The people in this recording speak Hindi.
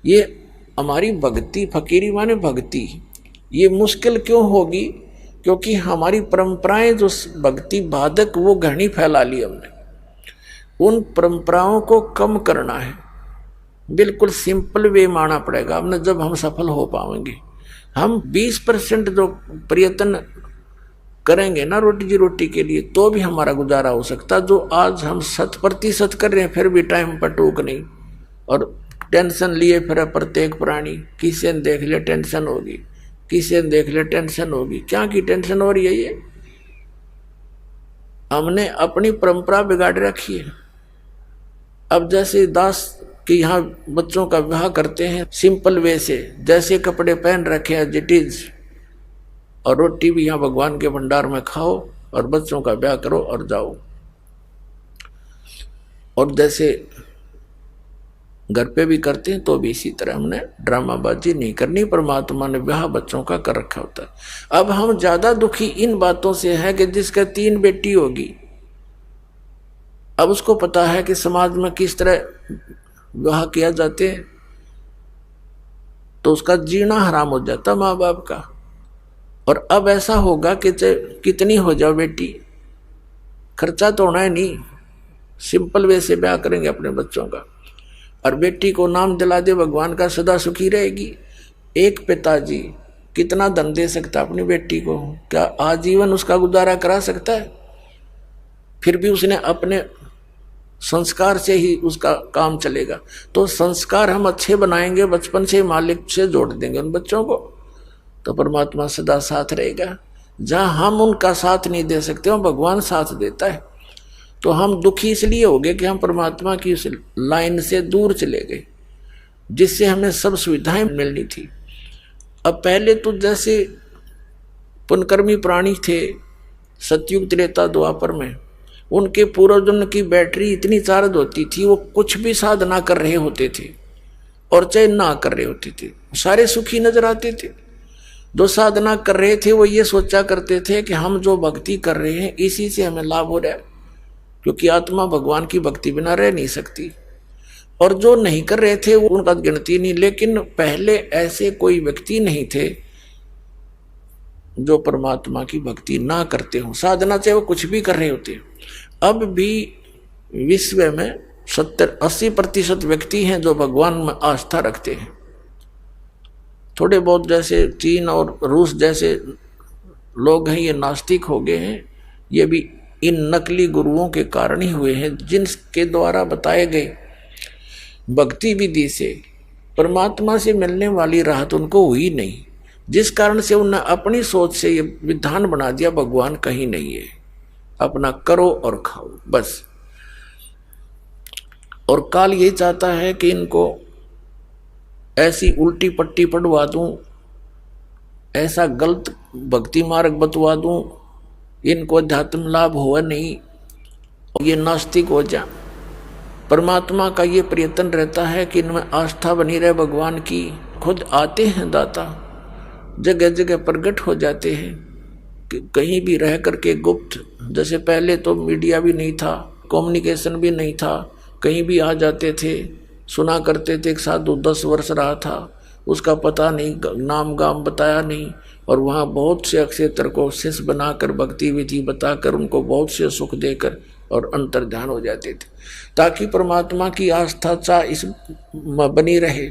ये हमारी भक्ति, फकीरी माने भक्ति, ये मुश्किल क्यों होगी? क्योंकि हमारी परंपराएं जो भक्ति बाधक वो घनी फैला ली हमने। उन परंपराओं को कम करना है, बिल्कुल सिंपल वे माना पड़ेगा हमने, जब हम सफल हो पाएंगे। हम 20% जो प्रयत्न करेंगे ना रोटी रोटी के लिए, तो भी हमारा गुजारा हो सकता। जो आज हम 100% कर रहे हैं, फिर भी टाइम पर टूक नहीं, और टेंशन लिए फिर प्रत्येक प्राणी, किसी ने देख लिया टेंशन होगी, किसी ने देख लिया टेंशन होगी। क्या की टेंशन हो रही है? ये हमने अपनी परंपरा बिगाड़ रखी है। अब जैसे दास कि यहाँ बच्चों का विवाह करते हैं सिंपल वे से, जैसे कपड़े पहन रखे हैं जिटीज, और रोटी भी यहाँ भगवान के भंडार में खाओ और बच्चों का ब्याह करो और जाओ। और जैसे घर पे भी करते हैं तो भी इसी तरह हमने ड्रामाबाजी नहीं करनी। परमात्मा ने ब्याह बच्चों का कर रखा होता है। अब हम ज्यादा दुखी इन बातों से है कि जिसका 3 बेटी होगी, अब उसको पता है कि समाज में किस तरह विवाह किया जाते हैं, तो उसका जीना हराम हो जाता माँ बाप का। और अब ऐसा होगा कि कितनी हो जाओ बेटी, खर्चा तो होना है नहीं, सिंपल वे से ब्याह करेंगे अपने बच्चों का, और बेटी को नाम दिला दे भगवान का, सदा सुखी रहेगी। एक पिताजी कितना धन दे सकता अपनी बेटी को? क्या आजीवन उसका गुजारा करा सकता है? फिर भी उसने अपने संस्कार से ही उसका काम चलेगा। तो संस्कार हम अच्छे बनाएंगे, बचपन से मालिक से जोड़ देंगे उन बच्चों को, तो परमात्मा सदा साथ रहेगा। जहाँ हम उनका साथ नहीं दे सकते, वो भगवान साथ देता है। तो हम दुखी इसलिए हो गए कि हम परमात्मा की उस लाइन से दूर चले गए, जिससे हमें सब सुविधाएं मिलनी थी। अब पहले तो जैसे पुनकर्मी प्राणी थे सतयुग त्रेता द्वापर में, उनके पूर्वजन्म की बैटरी इतनी चार्ज होती थी, वो कुछ भी साधना कर रहे होते थे और चाहे ना कर रहे होते थे, सारे सुखी नजर आते थे। जो साधना कर रहे थे वो ये सोचा करते थे कि हम जो भक्ति कर रहे हैं इसी से हमें लाभ हो रहा है, क्योंकि आत्मा भगवान की भक्ति बिना रह नहीं सकती। और जो नहीं कर रहे थे वो उनका गिनती नहीं। लेकिन पहले ऐसे कोई व्यक्ति नहीं थे जो परमात्मा की भक्ति ना करते हो, साधना चाहे वो कुछ भी कर रहे होते। अब भी विश्व में 70-80% व्यक्ति हैं जो भगवान में आस्था रखते हैं। थोड़े बहुत जैसे चीन और रूस जैसे लोग हैं, ये नास्तिक हो गए हैं। ये भी इन नकली गुरुओं के कारण ही हुए हैं, जिनके द्वारा बताए गए भक्ति विधि से परमात्मा से मिलने वाली राहत उनको हुई नहीं, जिस कारण से उन्होंने अपनी सोच से ये विधान बना दिया भगवान कहीं नहीं है, अपना करो और खाओ बस। और काल यही चाहता है कि इनको ऐसी उल्टी पट्टी पढ़वा दूं, ऐसा गलत भक्ति मार्ग बतवा दूं, इनको अध्यात्म लाभ हुआ नहीं और ये नास्तिक हो जा। परमात्मा का ये प्रयत्न रहता है कि इनमें आस्था बनी रहे भगवान की। खुद आते हैं दाता, जगह जगह प्रकट हो जाते हैं, कहीं भी रह करके गुप्त। जैसे पहले तो मीडिया भी नहीं था, कम्युनिकेशन भी नहीं था, कहीं भी आ जाते थे, सुना करते थे। एक साधु 10 वर्ष रहा था, उसका पता नहीं, नाम गाम बताया नहीं, और वहाँ बहुत से अक्षेत्र को शिष्य बनाकर भक्ति विधि बताकर उनको बहुत से सुख देकर और अंतर ध्यान हो जाते थे, ताकि परमात्मा की आस्था चा इस बनी रहे।